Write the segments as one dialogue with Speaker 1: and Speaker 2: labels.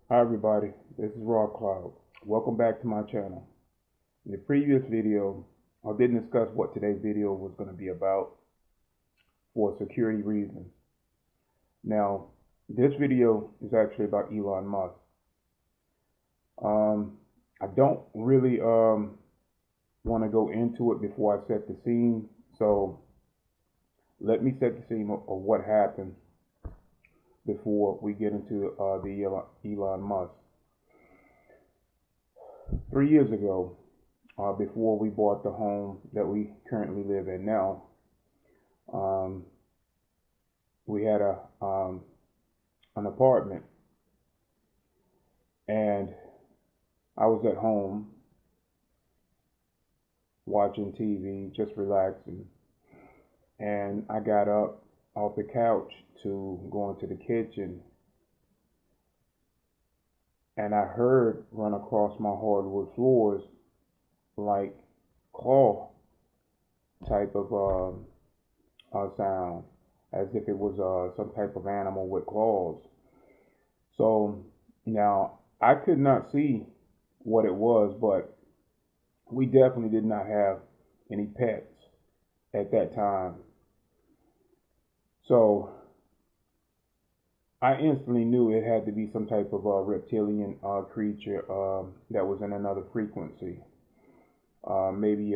Speaker 1: Hi everybody, this is Rob Cloud. Welcome back to my channel. In the previous video, I didn't discuss what today's video was going to be about for security reasons. Now, this video is actually about Elon Musk. I don't really want to go into it before I set the scene, so let me set the scene of what happened before we get into the Elon Musk. 3 years ago, before we bought the home that we currently live in now, we had an apartment, and I was at home watching TV, just relaxing, and I got up off the couch to go into the kitchen, and I heard run across my hardwood floors like claw type of sound, as if it was some type of animal with claws. So now I could not see what it was, but we definitely did not have any pets at that time. So I instantly knew it had to be some type of reptilian creature that was in another frequency, maybe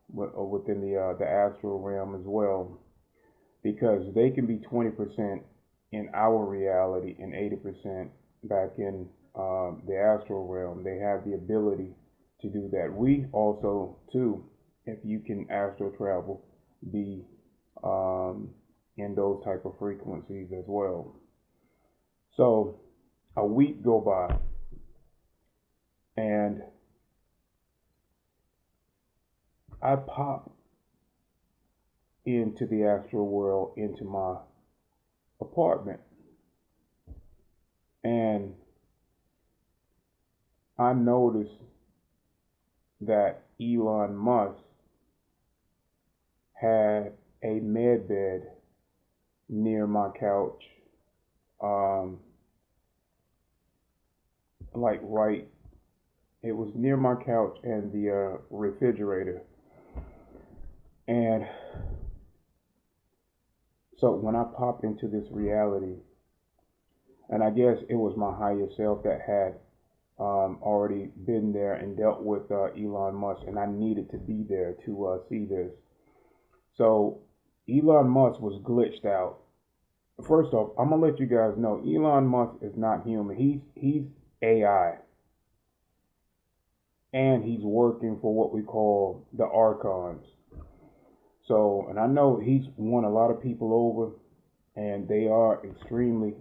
Speaker 1: within the astral realm as well, because they can be 20% in our reality and 80% back in the astral realm. They have the ability to do that. We also, too, if you can astral travel, be in those type of frequencies as well. So a week go by, and I pop into the astral world, into my apartment, and I noticed that Elon Musk had a med bed near my couch, like right, it was near my couch and the refrigerator. And so when I popped into this reality, and I guess it was my higher self that had already been there and dealt with Elon Musk, and I needed to be there to see this. So Elon Musk was glitched out. First off, I'm gonna let you guys know Elon Musk is not human. He's AI, and he's working for what we call the Archons. So, and I know he's won a lot of people over, and they are extremely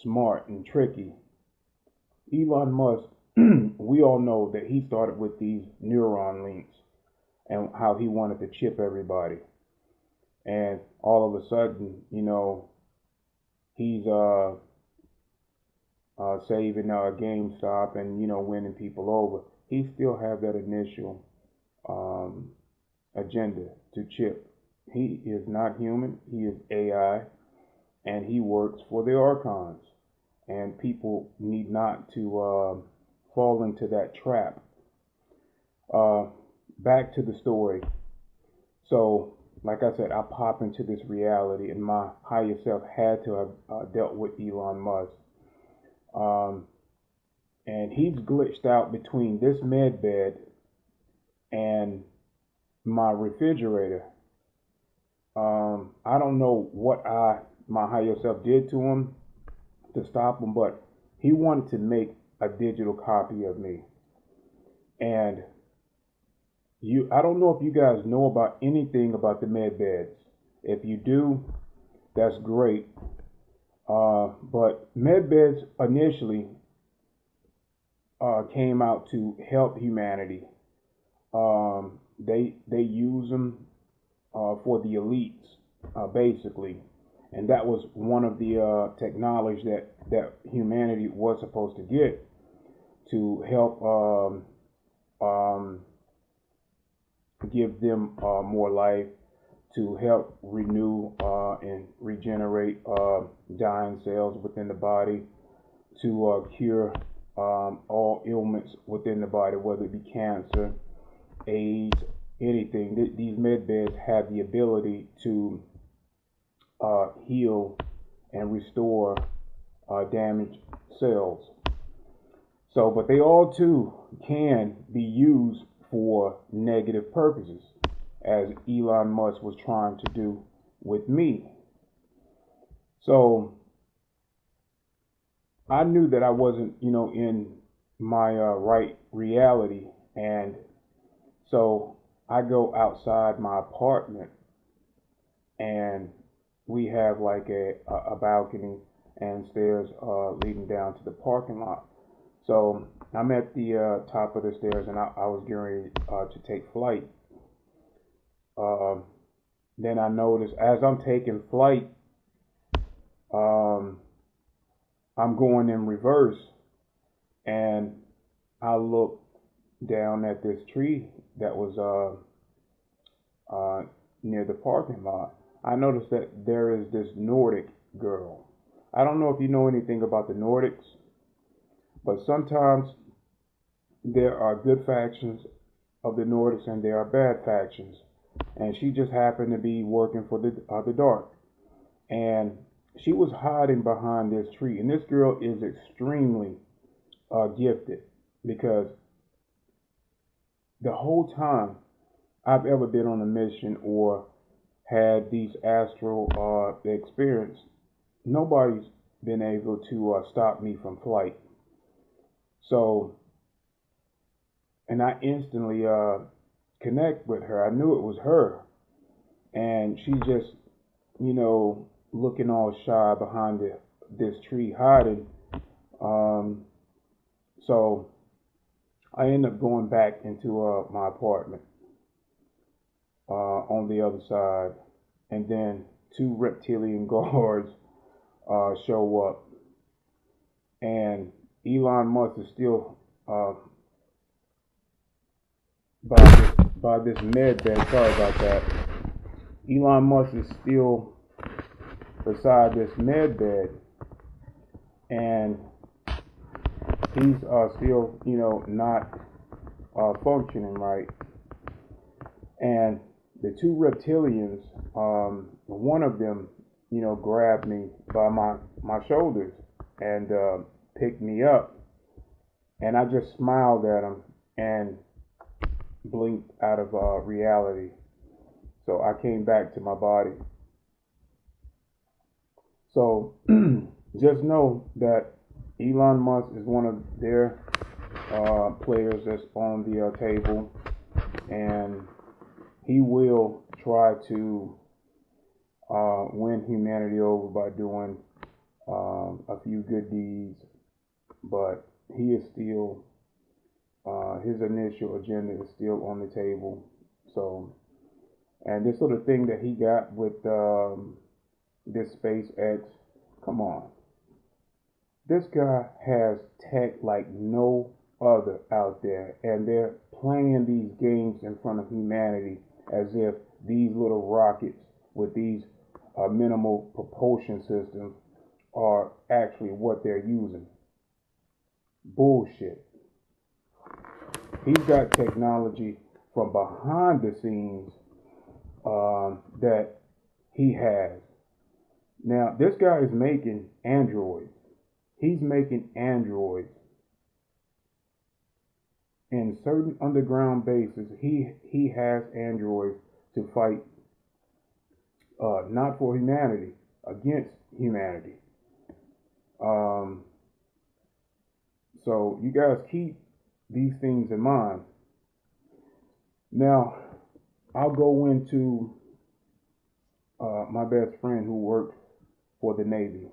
Speaker 1: smart and tricky. Elon Musk, we all know that he started with these neuron links and how he wanted to chip everybody. And all of a sudden, he's saving GameStop and winning people over. He still have that initial agenda to chip. He is not human. He is AI, and he works for the Archons. And people need not to fall into that trap. Back to the story. So, like I said, I pop into this reality, and my higher self had to have dealt with Elon Musk. And he's glitched out between this med bed and my refrigerator. I don't know what my higher self did to him to stop him, but he wanted to make a digital copy of me. And I don't know if you guys know about anything about the med beds. If you do, that's great. But med beds initially came out to help humanity. They use them for the elites, basically, and that was one of the technology that humanity was supposed to get to help give them more life, to help renew and regenerate dying cells within the body, to cure all ailments within the body, whether it be cancer, AIDS, anything. These med beds have the ability to heal and restore damaged cells. So, but they all too can be used for negative purposes, as Elon Musk was trying to do with me. So I knew that I wasn't, in my right reality, and so I go outside my apartment, and we have like a balcony and stairs leading down to the parking lot. So I'm at the top of the stairs, and I was getting ready to take flight. Then I noticed as I'm taking flight, I'm going in reverse, and I look down at this tree that was near the parking lot. I noticed that there is this Nordic girl. I don't know if you know anything about the Nordics, but sometimes there are good factions of the Nordics and there are bad factions. And she just happened to be working for the dark. And she was hiding behind this tree. And this girl is extremely gifted, because the whole time I've ever been on a mission or had these astral experience, nobody's been able to stop me from flight. So, and I instantly connect with her. I knew it was her, and she just, looking all shy behind this tree, hiding. So I end up going back into my apartment on the other side, and then two reptilian guards show up, and Elon Musk is still by this med bed. Sorry about that. Elon Musk is still beside this med bed, and he's still, not functioning right. And the two reptilians, one of them, grabbed me by my shoulders and picked me up, and I just smiled at him and blinked out of reality. So I came back to my body. So just know that Elon Musk is one of their players that's on the table, and he will try to win humanity over by doing a few good deeds, but he is still, his initial agenda is still on the table. So, and this little thing that he got with this SpaceX, come on. This guy has tech like no other out there, and they're playing these games in front of humanity as if these little rockets with these minimal propulsion systems are actually what they're using. Bullshit. He's got technology from behind the scenes that he has. Now, this guy is making androids. He's making androids in certain underground bases. He has androids to fight, not for humanity, against humanity. So you guys keep these things in mind. Now, I'll go into my best friend who worked for the Navy.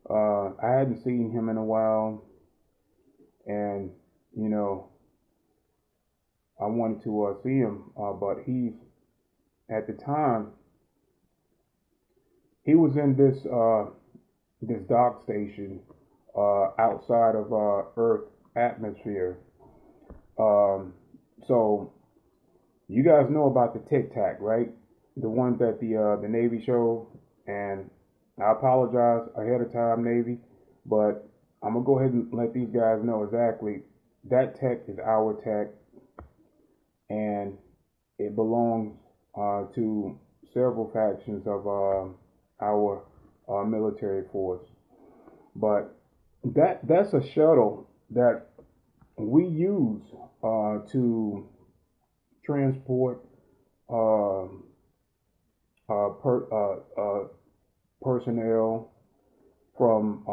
Speaker 1: I hadn't seen him in a while, and I wanted to see him, but he's, at the time, he was in this dock station outside of Earth atmosphere. So you guys know about the Tic Tac, right? The one that the Navy showed, and I apologize ahead of time, Navy, but I'm gonna go ahead and let these guys know exactly that tech is our tech, and it belongs to several factions of our military force. But that's a shuttle that we use to transport uh, personnel from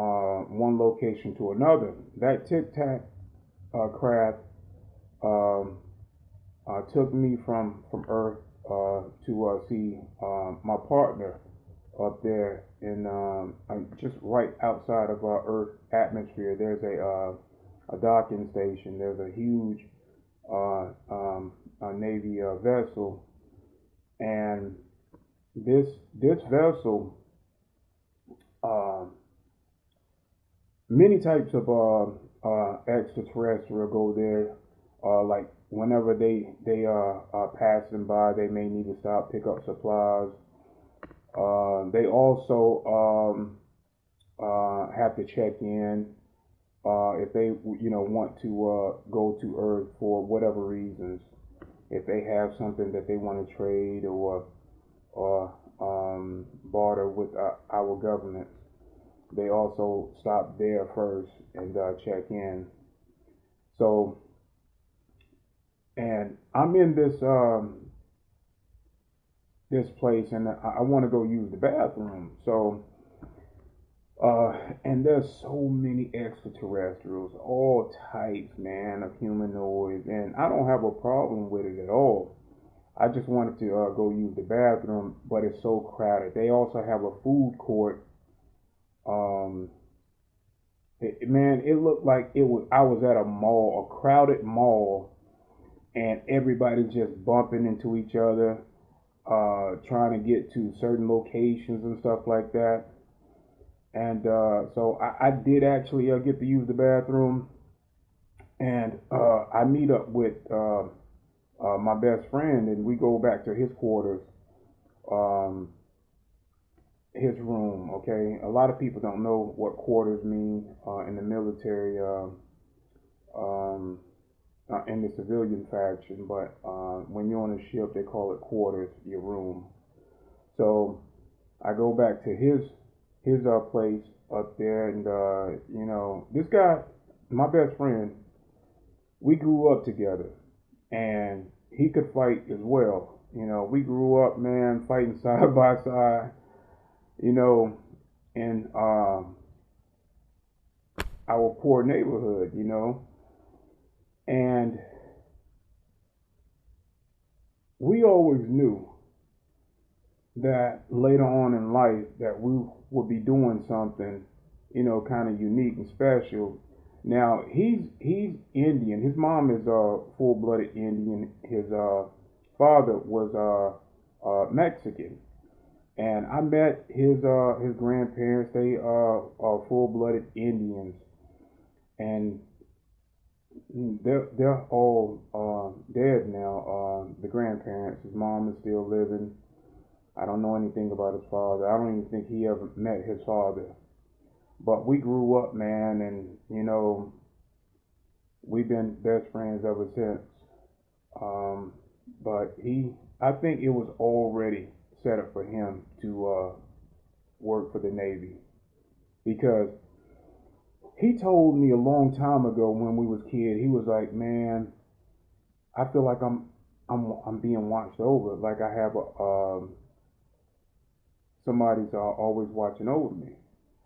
Speaker 1: one location to another. That Tic Tac craft um, took me from Earth to see my partner up there in just right outside of our Earth atmosphere. There's a docking station. There's a huge Navy vessel, and this vessel, uh, many types of extraterrestrial go there. Like whenever they are passing by, they may need to stop, pick up supplies. They also have to check in if they want to go to Earth for whatever reasons. If they have something that they want to trade or barter with our government, they also stop there first and check in. So, and I'm in this place, and I want to go use the bathroom. So, and there's so many extraterrestrials, all types, man, of humanoids, and I don't have a problem with it at all. I just wanted to go use the bathroom, but it's so crowded. They also have a food court. Um, Man, it looked like it was. I was at a mall, a crowded mall, and everybody just bumping into each other, trying to get to certain locations and stuff like that. And so I did actually get to use the bathroom, and I meet up with my best friend, and we go back to his quarters, um, his room. Okay, a lot of people don't know what quarters mean in the military, um, in the civilian faction, but when you're on a ship, they call it quarters, your room. So I go back to his place up there, and this guy, my best friend, we grew up together, and he could fight as well. We grew up, man, fighting side by side. You know, in our poor neighborhood. And we always knew that later on in life that we would be doing something, kind of unique and special. Now he's Indian. His mom is full-blooded Indian. His father was Mexican, and I met his grandparents. They are full-blooded Indians, and they're all dead now. The grandparents. His mom is still living. I don't know anything about his father. I don't even think he ever met his father. But we grew up, man, and we've been best friends ever since. Um, but I think it was already set up for him to work for the Navy, because he told me a long time ago when we was kids. He was like, "Man, I feel like I'm being watched over. Like I have somebody's always watching over me."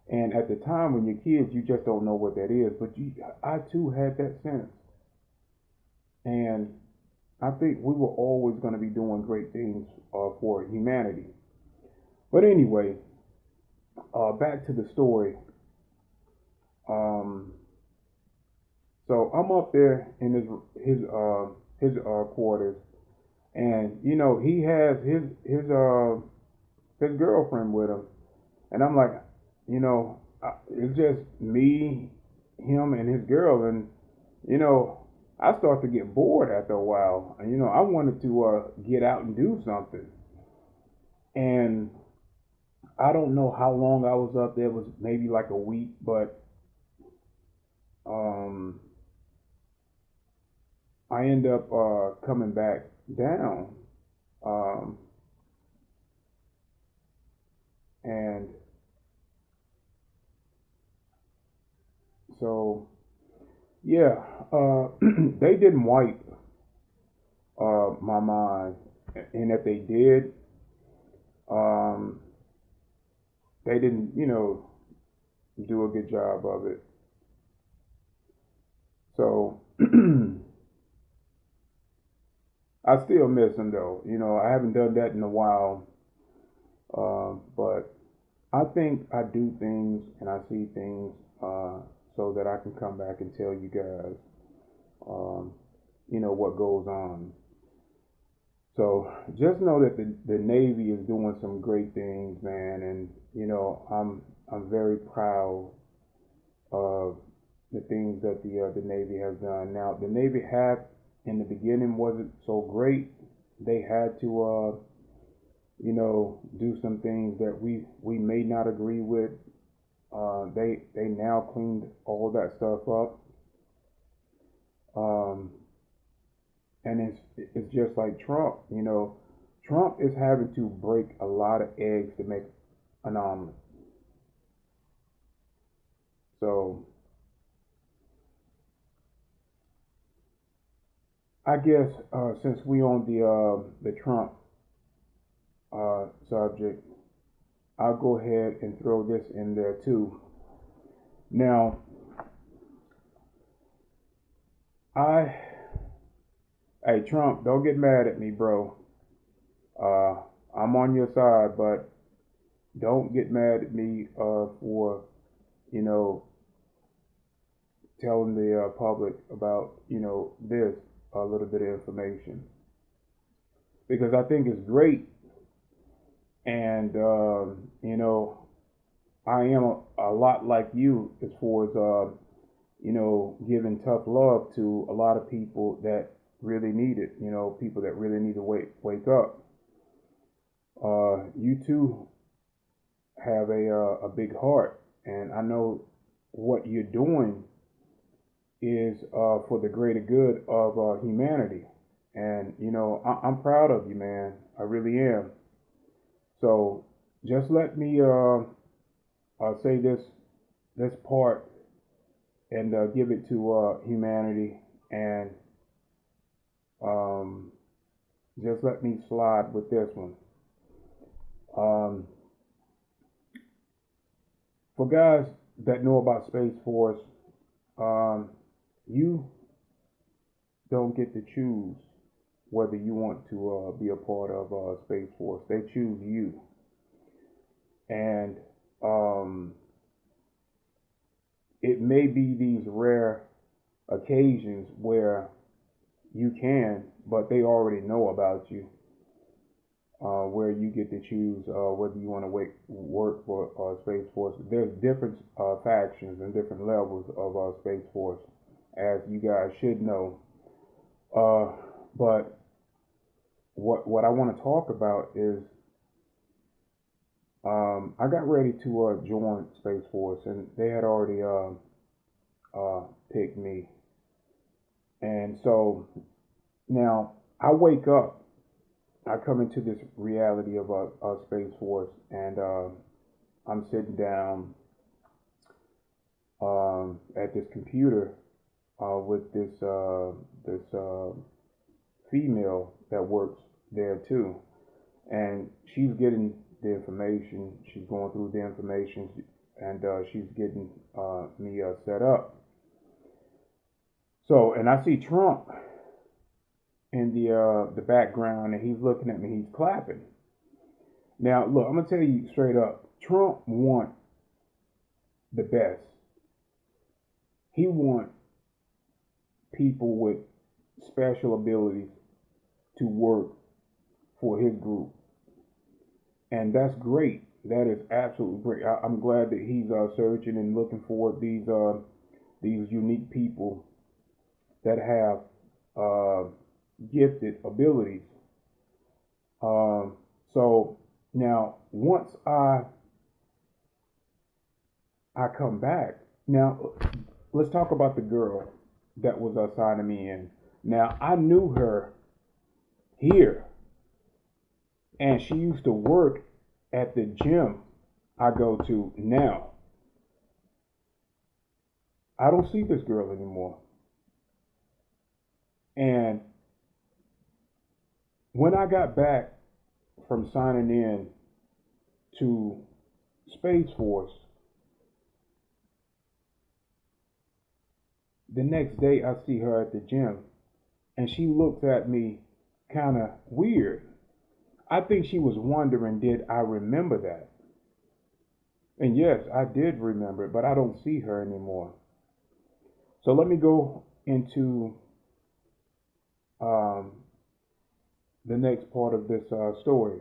Speaker 1: And at the time when you're kids, you just don't know what that is. But I too had that sense, and I think we were always going to be doing great things for humanity. But anyway, back to the story. Um, so I'm up there in his quarters, and he has his girlfriend with him, and I'm like, it's just me, him, and his girl, and I start to get bored after a while, and I wanted to get out and do something, and I don't know how long I was up there. It was maybe like a week, but I end up coming back down, um, and so yeah, they didn't wipe my mind, and if they did, um, they didn't, do a good job of it. So I still miss them though. I haven't done that in a while, but I think I do things and I see things so that I can come back and tell you guys, um, what goes on. So just know that the Navy is doing some great things, man, and I'm very proud of the things that the Navy has done. Now the Navy had in the beginning wasn't so great. They had to do some things that we may not agree with. They now cleaned all that stuff up. Um, and it's just like Trump. Trump is having to break a lot of eggs to make an omelet. So I guess since we on the Trump subject, I'll go ahead and throw this in there too. Now, I hey Trump, don't get mad at me, bro. Uh, I'm on your side, but don't get mad at me for you know telling the public about this a little bit of information because I think it's great, and I am a lot like you as far as giving tough love to a lot of people that really need it. People that really need to wake up. You too have a big heart, and I know what you're doing is for the greater good of humanity. And I'm proud of you, man. I really am. So just let me say this part and give it to humanity, and um, just let me slide with this one. Um, for guys that know about Space Force, um, you don't get to choose whether you want to be a part of Space Force. They choose you, and um, it may be these rare occasions where you can, but they already know about you. Where you get to choose whether you want to work for Space Force. There's different factions and different levels of Space Force, as you guys should know. But what I want to talk about is I got ready to join Space Force, and they had already picked me. And so now I wake up. I come into this reality of a Space Force, and I'm sitting down at this computer with this female that works there too, and she's getting the information. She's going through the information, and she's getting me set up. So, and I see Trump in the background, and he's looking at me. He's clapping. Now, look, I'm gonna tell you straight up. Trump wants the best. He wants people with special abilities to work for his group, and that's great. That is absolutely great. I'm glad that he's searching and looking for these unique people that have gifted abilities. So now, once I come back, now let's talk about the girl that was signing me in. Now, I knew her here, and she used to work at the gym I go to now. I don't see this girl anymore. And when I got back from signing in to Space Force, the next day I see her at the gym, and she looks at me kind of weird. I think she was wondering, did I remember that? And yes, I did remember it, but I don't see her anymore. So let me go into um, the next part of this story.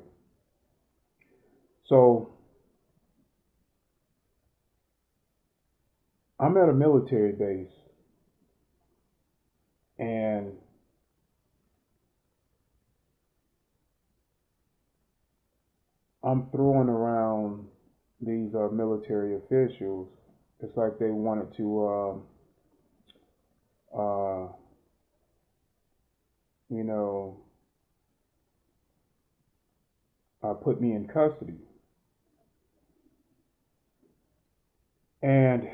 Speaker 1: So I'm at a military base, and I'm throwing around these military officials. It's like they wanted to, uh, you know, put me in custody. And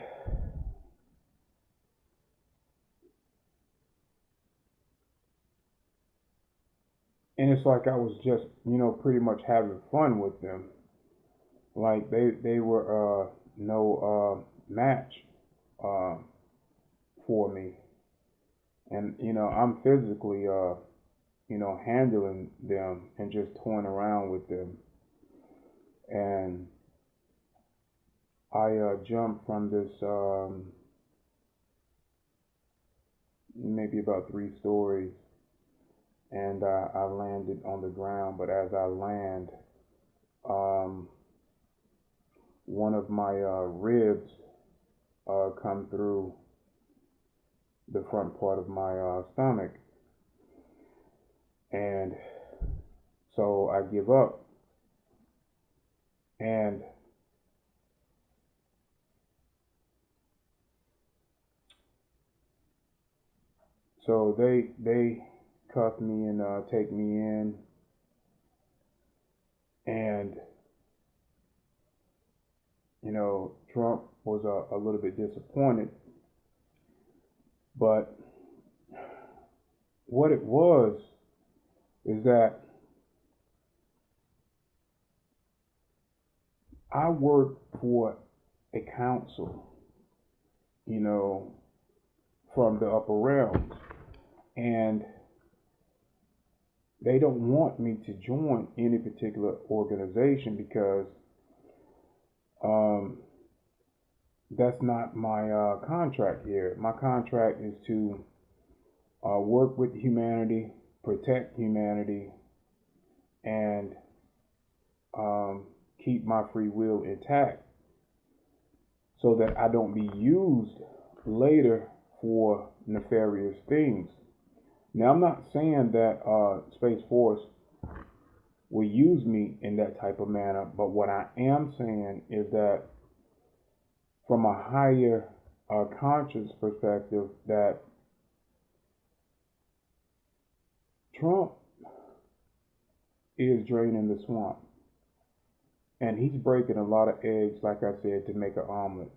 Speaker 1: it's like I was just, pretty much having fun with them. Like they were no match uh, for me. And I'm physically handling them and just toying around with them. And I jumped from this maybe about 3 stories, and I landed on the ground. But as I land, um, one of my ribs come through the front part of my stomach, and so I give up. And so they cuff me and take me in, and Trump was a little bit disappointed, but what it was is that I work for a council, from the upper realms, and they don't want me to join any particular organization because that's not my contract here. My contract is to work with humanity, protect humanity, and keep my free will intact so that I don't be used later for nefarious things. Now, I'm not saying that Space Force will use me in that type of manner, but what I am saying is that from a higher conscious perspective, that Trump is draining the swamp, and he's breaking a lot of eggs, like I said, to make an omelet.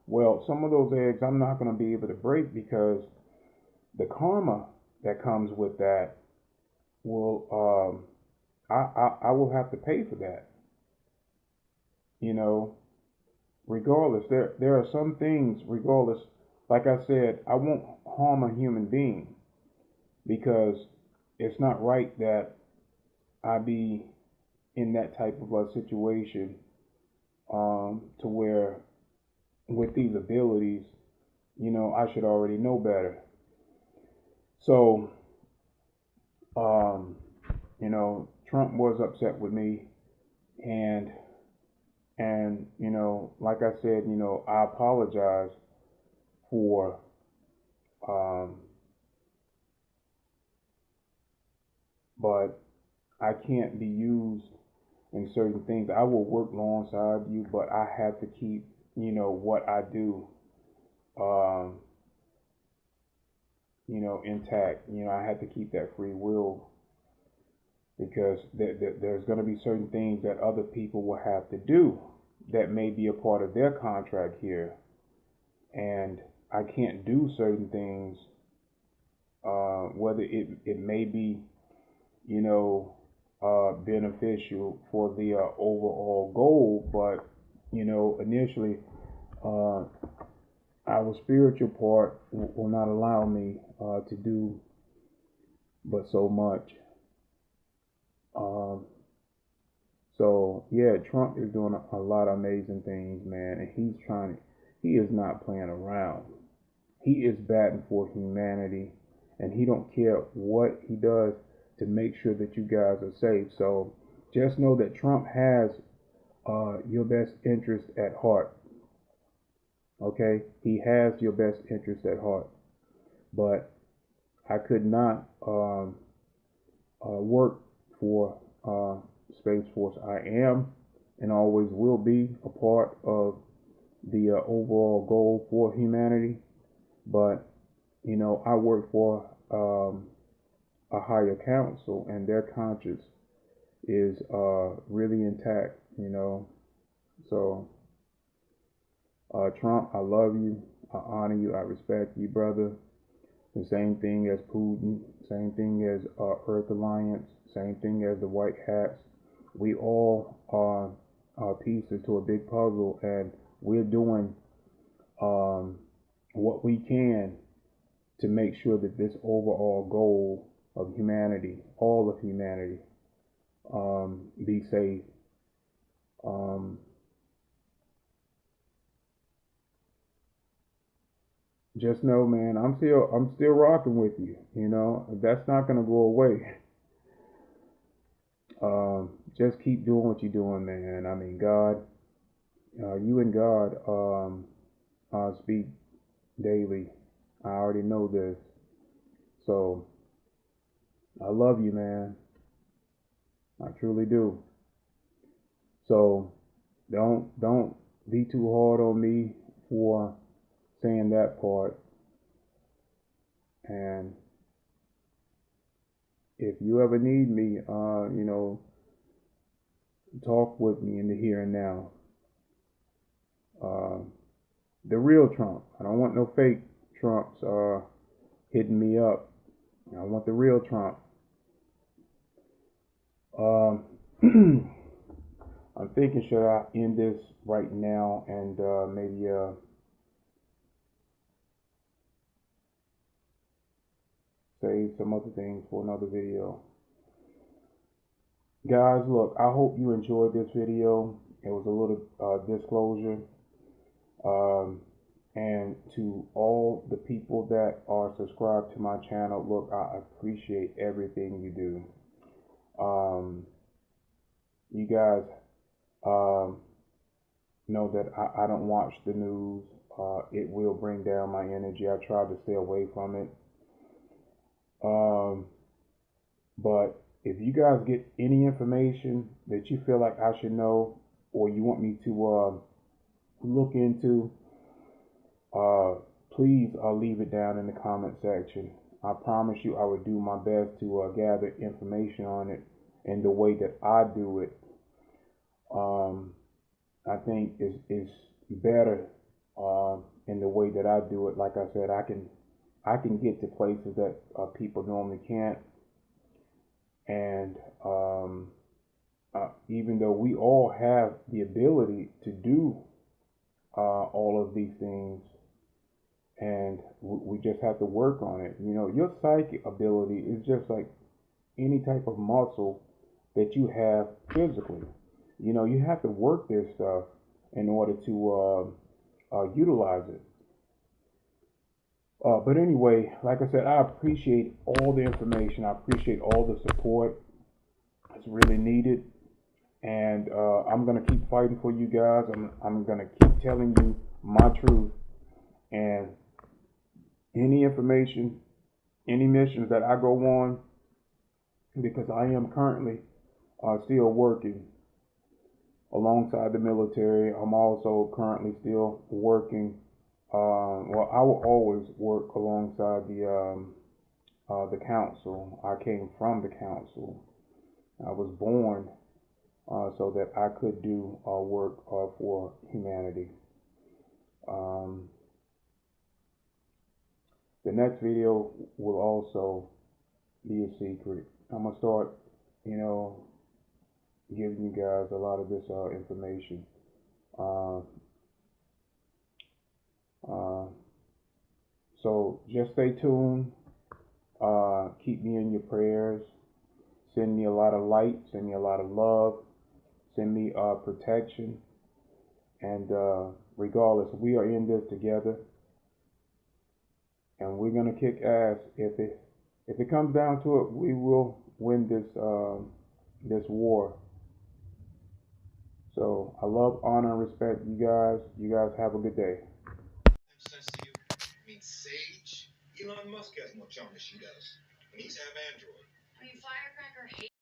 Speaker 1: Well, some of those eggs I'm not going to be able to break because the karma that comes with that will I will have to pay for that. You know, regardless, there are some things. Regardless, like I said, I won't harm a human being because it's not right that I be in that type of a situation to where with these abilities, I should already know better. So, um, Trump was upset with me, and like I said, I apologize for um, but I can't be used in certain things. I will work alongside you, but I have to keep, what I do intact. I had to keep that free will because there's going to be certain things that other people will have to do that may be a part of their contract here, and I can't do certain things, whether it may be, beneficial for the overall goal, but initially, our spiritual part will not allow me to do but so much. So yeah, Trump is doing a lot of amazing things, man, and he is not playing around. He is batting for humanity, and he don't care what he does to make sure that you guys are safe. So just know that Trump has your best interest at heart. Okay, he has your best interest at heart. But I could not work for Space Force. I am and always will be a part of the overall goal for humanity. But I work for a higher council, and their conscience is really intact. So Trump, I love you, I honor you, I respect you, brother. The same thing as Putin, same thing as Earth Alliance, same thing as the White Hats. We all are pieces to a big puzzle, and we're doing what we can to make sure that this overall goal of humanity, all of humanity, be safe. Just know, man, I'm still rocking with you. That's not gonna go away. Just keep doing what you're doing, man. I mean, God, you and God speak daily. I already know this. So I love you, man. I truly do. So don't be too hard on me for saying that part. And if you ever need me, talk with me in the here and now. The real Trump. I don't want no fake Trumps hitting me up. I want the real Trump. I'm thinking, should I end this right now and maybe save some other things for another video. Guys, look, I hope you enjoyed this video. It was a little disclosure. And to all the people that are subscribed to my channel, look, I appreciate everything you do. You guys know that I don't watch the news. It will bring down my energy. I try to stay away from it. But if you guys get any information that you feel like I should know, or you want me to look into, please leave it down in the comment section. I promise you I will do my best to gather information on it in the way that I do it. I think it's better in the way that I do it. Like I said, I can get to places that people normally can't. And even though we all have the ability to do all of these things, and we just have to work on it. Your psychic ability is just like any type of muscle that you have physically. You have to work this stuff in order to utilize it. But anyway, like I said, I appreciate all the information. I appreciate all the support. It's really needed. And I'm going to keep fighting for you guys. I'm going to keep telling you my truth. And any information, any missions that I go on, because I am currently still working alongside the military. I'm also currently still working. Well, I will always work alongside the the council. I came from the council. I was born so that I could do work for humanity. Um, the next video will also be a secret. I'm gonna start, you know, giving you guys a lot of this information. Uh, uh, so just stay tuned. Keep me in your prayers. Send me a lot of light. Send me a lot of love. Send me protection. And regardless, we are in this together, and we're gonna kick ass. If it comes down to it, we will win this war. So I love, honor, and respect you guys. You guys have a good day.
Speaker 2: Sense to you? I mean, Sage? Elon Musk has more charm than she does. And he's half android. I mean, Firecracker hates